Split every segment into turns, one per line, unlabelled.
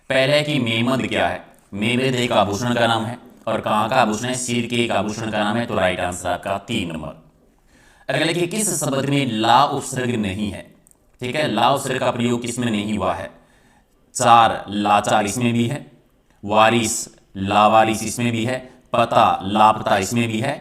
पहले है कि मेमद क्या है। मेमद एक आभूषण का नाम है, और कहाँ का आभूषण है, सिर के एक आभूषण का नाम है। तो राइट आंसर आपका 3 नंबर। अगला देखिए, किस शब्द में ला उपसर्ग नहीं है। ठीक है, ला उपसर्ग का प्रयोग किसमें नहीं हुआ है। चार, लाचार इसमें भी है। वारिस, लावारिस इसमें भी है। पता, लापता इसमें भी है।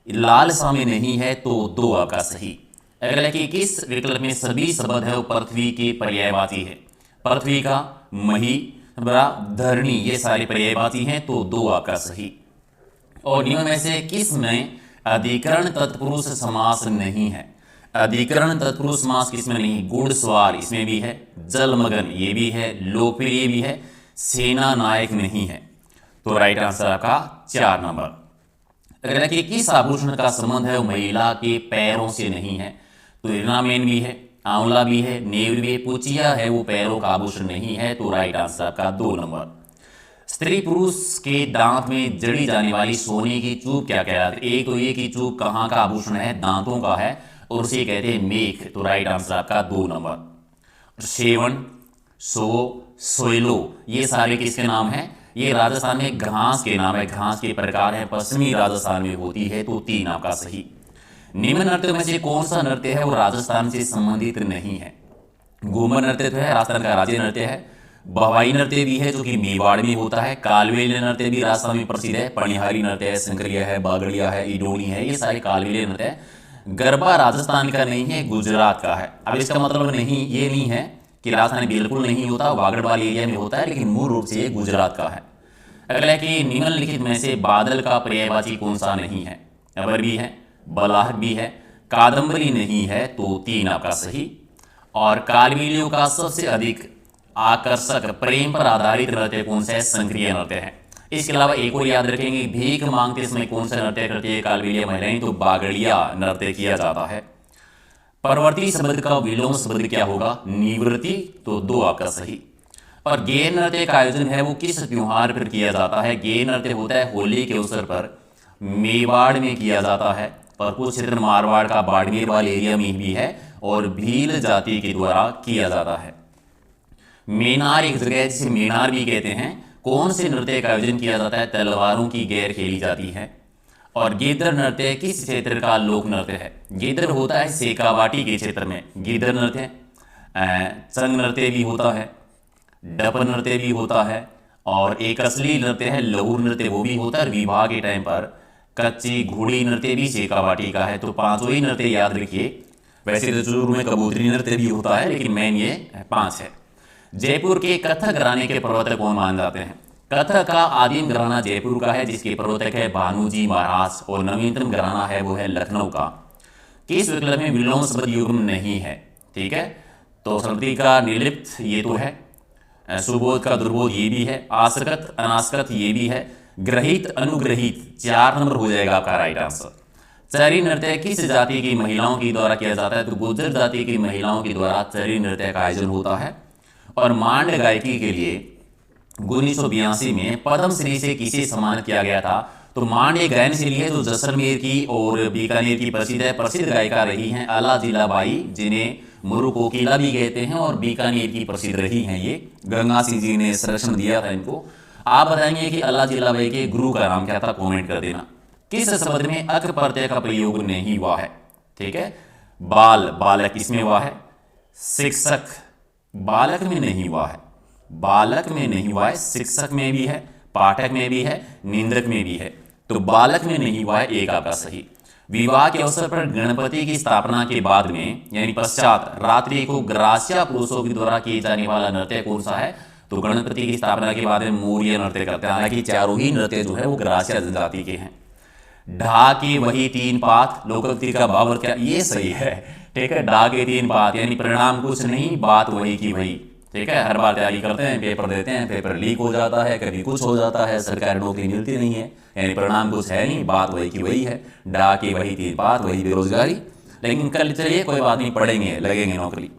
लाल सा में नहीं है, तो 2 आपका सही। अगला कि किस विकल्प में सभी शब्द है वो पृथ्वी के पर्यायवाची है। पृथ्वी का, मही, धरणी, ये सारे पर्यायवाची हैं, तो 2 आपका सही। और निम्न में से किस में अधिकरण तत्पुरुष समास नहीं है। अधिकरण तत्पुरुष समास किसमें नहीं, घुड़सवार इसमें भी है, जलमग्न ये भी है, लोकप्रिय भी है, सेना नायक नहीं है। तो राइट आंसर आपका 4 नंबर। अगला कि किस आभूषण का संबंध है वो महिला के पैरों से नहीं है। तो ऑर्नामेंट भी है, आंवला भी है, नेवल भी है, पुचिया है, वो पैरों का आभूषण नहीं है। तो राइट आंसर आपका 2 नंबर। स्त्री पुरुष के दांत में जड़ी जाने वाली सोने की चूब क्या कहलाती है। एक तो ये की चूब कहाँ का आभूषण है, दांतों का है, और उसे कहते हैं मेख। तो राइट आंसर आपका 2 नंबर। सेवन, सो, सोयलो, ये सारे किसके नाम हैं, ये राजस्थान में घास के नाम है, घास के प्रकार है, पश्चिमी राजस्थान में होती है। तो 3 आपका सही। निम्न नृत्य में से कौन सा नृत्य है वो राजस्थान से संबंधित नहीं है। घूमर नृत्य तो है, राजस्थान का राज्य नृत्य है। बहवाई नृत्य भी है जो कि मेवाड़ में होता है। कालवेली नृत्य भी राजस्थान में प्रसिद्ध है। पणिहारी नृत्य है, संकरिया है, बागड़िया है, इडोनी है, ये सारे कालवेली नृत्य है। गरबा राजस्थान का नहीं है, गुजरात का है। अब इसका मतलब नहीं, ये नहीं है कि राजस्थान बिल्कुल नहीं होता, बागड़वाल एरिया में होता है, लेकिन मूल रूप से ये गुजरात का है। अगला है कि निम्नलिखित में से बादल का पर्यायवाची कौन सा नहीं है। अबर भी है, बलाहट भी है, कादम्बरी नहीं है। तो 3 आपका सही। और कालवेलियों का सबसे अधिक आकर्षक प्रेम पर आधारित नृत्य कौन सा है, संक्रिय नृत्य है। इसके अलावा एक और याद रखेंगे, भीख मांगते समय कौन सा नृत्य करती है कालवेलिया महिलाएं, तो बागड़िया नृत्य किया जाता है। परवर्ती शब्द का विलोम शब्द क्या होगा, निवृत्ति। तो 2 आपका सही। और गेय नृत्य का आयोजन है वो किस त्योहार पर किया जाता है। गेय नृत्य होता है होली के अवसर पर, मेवाड़ में किया जाता है, और कुछ क्षेत्र मारवाड़ का बाड़मेर वाले एरिया में भी है, और भील जाति के द्वारा किया जाता है। मेनार एक जगह है जिसे मेनार भी कहते हैं। कौन से नृत्य का आयोजन किया जाता है, तलवारों की गैर खेली जाती है। और गिद्दर नृत्य किस क्षेत्र का लोक नृत्य है। गिद्दर होता है शेखावाटी के क्षेत्र में गिद्दर नृत्य। चंग नृत्य भी होता है, डप नृत्य भी होता है, और एक असली नृत्य है लहूर नृत्य, वो भी होता है। विवाह के टाइम पर कच्ची घोड़ी नृत्य भी शेखावाटी का है। तो 5 ही नृत्य याद रखिए। वैसे तो चूरू में कबूतरी नृत्य भी होता है, लेकिन मेन ये 5 है। जयपुर के कथक घराने के प्रवर्तक कौन मान जाते हैं। कथक का आदिम घराना जयपुर का है, जिसके प्रवर्तक है भानुजी महाराज, और नवीनतम घराना है वो है लखनऊ का। किस विकल्प में विलोम शब्द युग्म नहीं है। ठीक है, तो संस्कृति का निर्लिप्त ये तो है, सुबोध का दुर्बोध ये भी है, आसकत अनासकत ये भी है, ग्रहित अनुग्रहित 4 नंबर हो जाएगा आपका राइट आंसर। चरी नृत्य किस जाति की महिलाओं के द्वारा किया जाता है, तो गुर्जर जाति की महिलाओं के द्वारा चरी नृत्य का आयोजन होता है। और मांड गायकी के लिए 1982 में पद्मश्री से किसे सम्मानित किया गया था। तो मांड एक गायन शैली है जो जैसलमेर की और बीकानेर की प्रसिद्ध है। प्रसिद्ध गायिका रही हैं अला जिलाबाई, जिन्हें मुरु कोकिला भी कहते हैं, और बीकानेर की प्रसिद्ध रही हैं ये। गंगा सिंह जी ने संरक्षण दिया था इनको। आप बताएंगे कि अला जिलाबाई के गुरु का नाम क्या था, कॉमेंट कर देना। किस शब्द में अक प्रत्यय का प्रयोग नहीं हुआ है। ठीक है, बाल, बालक इसमें हुआ है। शिक्षक, बालक में नहीं हुआ है, बालक में नहीं हुआ है, शिक्षक में भी है, पाठक में भी है, निंदक में भी है। तो बालक में नहीं हुआ है, 1 आपका सही। विवाह के अवसर पर गणपति की स्थापना के बाद में यानी पश्चात रात्रि को ग्रास्या पुरुषों के द्वारा किए जाने वाला नृत्य कौन सा है। तो गणपति की स्थापना के बाद में मौर्य नृत्य करते हैं। हालांकि चारों ही नृत्य जो है वो ग्रास्या जनजाति के हैं। ढा के वही 3 पात, लोकोक्ति का भाव क्या, ये सही है। ठीक है, ढा के 3 पात यानी परिणाम कुछ नहीं, बात वही की वही। ठीक है, हर बार तैयारी करते हैं, पेपर देते हैं, पेपर लीक हो जाता है, कभी कुछ हो जाता है, सरकारी नौकरी मिलती नहीं है, यानी परिणाम कुछ है नहीं, बात वही की वही है। डा की वही 3 बात, वही बेरोजगारी। लेकिन कल चलिए कोई बात नहीं, पढ़ेंगे, लगेंगे नौकरी।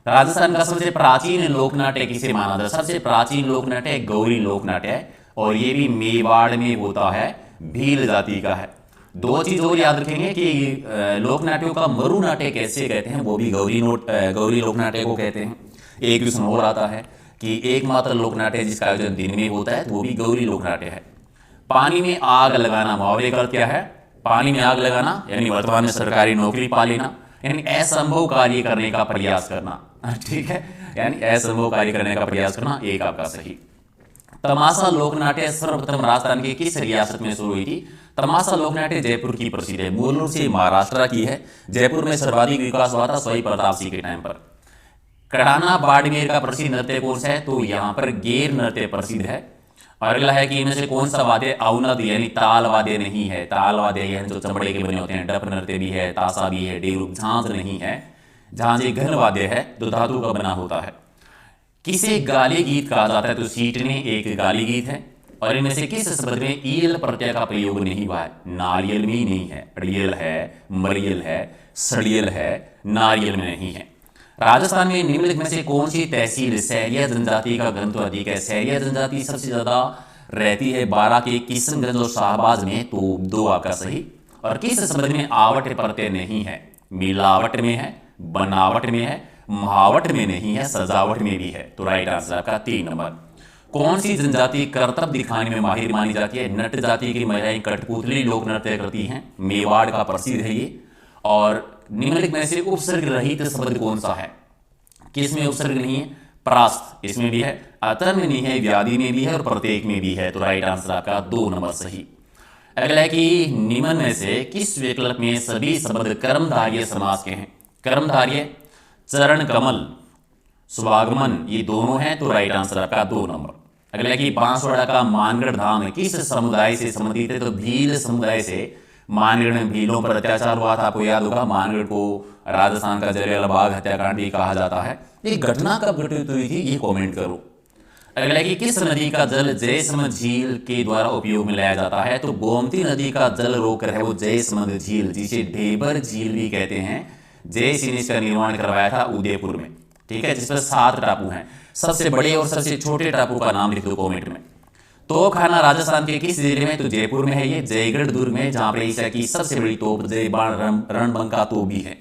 राजस्थान का सबसे प्राचीन लोकनाट्य किसे माना जाता है। सबसे प्राचीन लोकनाट्य गौरी लोकनाट्य है, और ये भी मेवाड़ में होता है, भील जाति का है। 2 चीज और याद रखेंगे कि लोकनाट्यों का मरु नाट्य कैसे कहते हैं, वो भी गौरी लोकनाट्य को कहते हैं। एक क्वेश्चन और आता है कि एकमात्र लोकनाट्य जिसका आयोजन दिन में होता है तो वो भी गौरी लोकनाट्य है। पानी में आग लगाना मुहावरे का अर्थ क्या है? पानी में आग लगाना यानी वर्तमान में सरकारी नौकरी पा लेना, यानी असंभव कार्य करने का प्रयास करना। ठीक है, यानी असंभव कार्य करने का प्रयास करना, एक आपका सही। तमाशा लोकनाट्य सर्वप्रथम राजस्थान की किस रियासत में शुरू हुई थी? तमाशा लोकनाट्य जयपुर की प्रसिद्ध है, मूल रूप से महाराष्ट्र की है। जयपुर में सर्वाधिक विकास हुआ था सवाई प्रताप सिंह के टाइम पर। कड़ाना बाड़मेर का प्रसिद्ध नृत्य कौन सा है? तो यहाँ पर गेर नृत्य प्रसिद्ध है। और अगला है कि इनमें से कौन सा वाद्य अवनद यानी ताल वाद्य नहीं है? ताल वाद्य यह जो चमड़े के बने होते हैं, डप नृत्य भी है, ताशा भी है, डेरूप झांझ नहीं है। झांझ एक घन वाद्य है जो धातु का बना होता है। किसे गाली गीत कहा जाता है? तो सीटने एक गाली गीत है। और इनमें से किस शब्द में ईल प्रत्यय का प्रयोग नहीं हुआ है? नारियल में नहीं है, अड़ियल है, मरियल है, सड़ियल है, नारियल में नहीं है। राजस्थान में निम्नलिखित में से कौन सी तहसील सैरिया जनजाति का घनत्व अधिक है? सैरिया जनजाति सबसे ज्यादा रहती है बारां के किशनगंज और शाहबाज में, तो दो आपका सही। और किस शब्द में आवट प्रत्यय नहीं है? मिलावट में है, बनावट में है, महावट में नहीं है, सजावट में भी है। तो राइट आंसर आपका 3 नंबर। कौन सी जनजाति करतब दिखाने में माहिर मानी जाती है? नट जाति की महिलाएं कठपुतली लोक नृत्य करती हैं, मेवाड़ का प्रसिद्ध है ये। और निम्नलिखित में से उपसर्ग रहित शब्द कौन सा है? किसमें उपसर्ग नहीं है? प्रास्त इसमें भी है, अतन में नहीं है, व्याधि में भी है और प्रत्येक में भी है। तो राइट आंसर आपका 2 नंबर सही। अगला है कि निम्न में से किस विकल्प में सभी शब्द कर्मधारय समास के हैं? कर्मधारय, चरण कमल, स्वागमन ये दोनों हैं, तो राइट आंसर आपका 2 नंबर। अगला है कि बांसवाड़ा का मानगढ़ धाम किस समुदाय से संबंधित है? तो भील समुदाय से। मानगढ़ में भीलों पर अत्याचार हुआ था, आपको याद होगा। मानगढ़ को राजस्थान का जलियांवाला बाग हत्याकांड भी कहा जाता है। ये घटना कब घटित हुई थी ये कमेंट करो। अगला है कि किस नदी का जल जयसमंद झील के द्वारा उपयोग में लाया जाता है? तो गोमती नदी का जल रोकर है वो जयसमंद झील, जिसे ढेबर झील भी कहते हैं। जयसिंह ने इसका निर्माण करवाया था उदयपुर में, ठीक है, जिस पर 7 टापू हैं। सबसे बड़े और सबसे छोटे टापू का नाम लिख दो कमेंट में। तोपखाना राजस्थान के किस जिले में? तो जयपुर में है ये, जयगढ़ दुर्ग में, जहां पर एशिया की सबसे बड़ी तोप जय बाण रणबंका तोप भी है।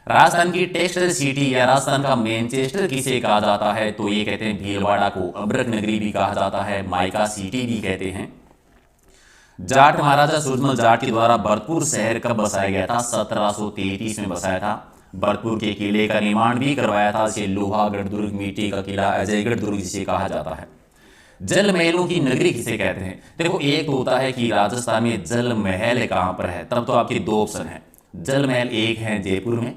राजस्थान की टेक्सटाइल सिटी या राजस्थान का मैनचेस्टर किसे कहा जाता है? तो ये कहते हैं भीलवाड़ा को। अब्रक नगरी भी कहा जाता है, माइका सिटी भी कहते हैं। जाट महाराजा सूरजमल जाट के द्वारा भरतपुर शहर कब बसाया गया था? 1733 में बसाया था। भरतपुर के किले का निर्माण भी करवाया था, जिसे लोहागढ़ दुर्ग, मिट्टी का किला, अजयगढ़ दुर्ग जिसे कहा जाता है। जल महलों की नगरी किसे कहते हैं? देखो, एक तो होता है कि राजस्थान में जल महल कहां पर है, तब तो आपके 2 ऑप्शन है। जल महल एक है जयपुर में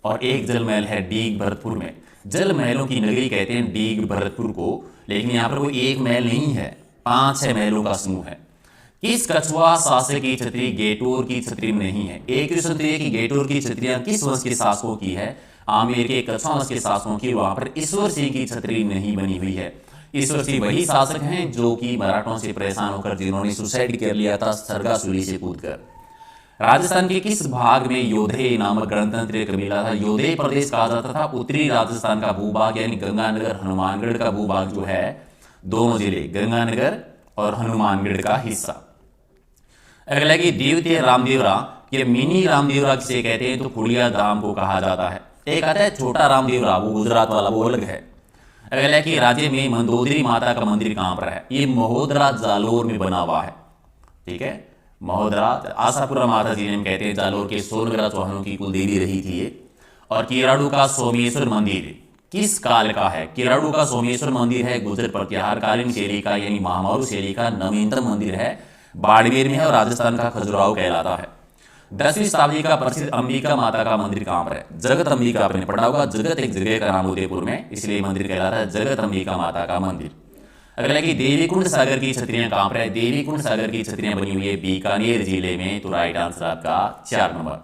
और एक जल महल है डीग भरतपुर में। जल महलों की नगरी कहते हैं डीग भरतपुर को, लेकिन यहाँ पर कोई एक महल नहीं है, 5-6 महलों का समूह है। किस कछुआ शासक की छतरी गेटोर की छतरी में नहीं है? एक क्वेश्चन तो ये कि गेटोर की छतरियां किस वंश के शासकों की है? आमेर के कछुआ वंश के शासकों की। वहां पर ईश्वर सिंह की छतरी नहीं बनी हुई है। ईश्वर सिंह वही शासक हैं जो कि मराठों से परेशान होकर जिन्होंने सुसाइड कर लिया था सरगासुली से कूदकर। राजस्थान के किस भाग में योधे नामक गणतंत्र कबीला था? योधे प्रदेश कहा जाता था उत्तरी राजस्थान का भूभाग, यानी गंगानगर हनुमानगढ़ का भूभाग जो है, दोनों जिले गंगानगर और हनुमानगढ़ का हिस्सा। अगला कि द्वितीय रामदेवरा ये मिनी रामदेवरा किसे कहते हैं? तो खुड़िया धाम को कहा जाता है। एक आता है छोटा रामदेवरा, वो गुजरात वाला, वो अलग है। अगला कि राज्य में मंदोदरी माता का मंदिर कहां पर है? ये महोदरा जालोर में बना हुआ है, ठीक है। महोदरा आशापुरा माता जी ने कहते हैं, जालोर के सोनगरा चौहानों की कुलदेवी रही थी ये। और किराड़ू का सोमेश्वर मंदिर किस काल का है? किराड़ू का सोमेश्वर मंदिर है गुर्जर प्रत्याहारकालीन शैली का, यानी महामारू शैली का नवीनतम मंदिर है, बाड़मेर में है और राजस्थान का खजुराहो कहलाता है। 10वीं शताब्दी का प्रसिद्ध अंबिका माता का मंदिर कहां पर है? जगत अंबिका, आपने पढ़ा होगा, जगत एक जगह का नाम उदयपुर में, इसलिए मंदिर कहलाता है जगत अंबिका माता का मंदिर। अगला कि देवीकुंड सागर की छतरियां कहां पर है? देवीकुंड सागर की छतरियां बनी हुई है बीकानेर जिले में, तो राइट आंसर आपका 4 नंबर।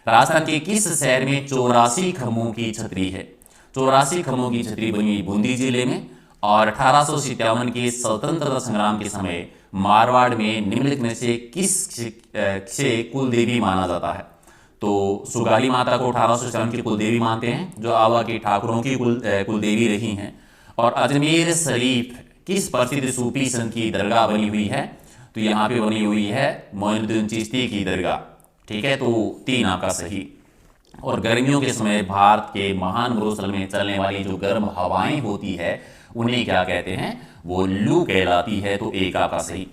राजस्थान के किस शहर में 84 खम्भों की छतरी है? 84 खम्भों की छतरी बनी हुई बूंदी जिले में। और 1857 के स्वतंत्रता संग्राम के समय मारवाड़ में निम्नलिखित में से किसे कुल देवी माना जाता है? तो सुगाली माता को 1857 की कुल देवी मानते हैं, जो आवा के ठाकुरों की कुल देवी रही हैं। और अजमेर शरीफ किस प्रसिद्ध सूफी संत की दरगाह बनी हुई है? तो यहाँ पे बनी हुई है मोइनुद्दीन चिश्ती की दरगाह, ठीक है। तो 3 आपका सही। और गर्मियों के समय भारत के महान मरुस्थल में चलने वाली जो गर्म हवाएं होती है उन्हें क्या कहते हैं, वो लू कहलाती है। तो एक आपका सही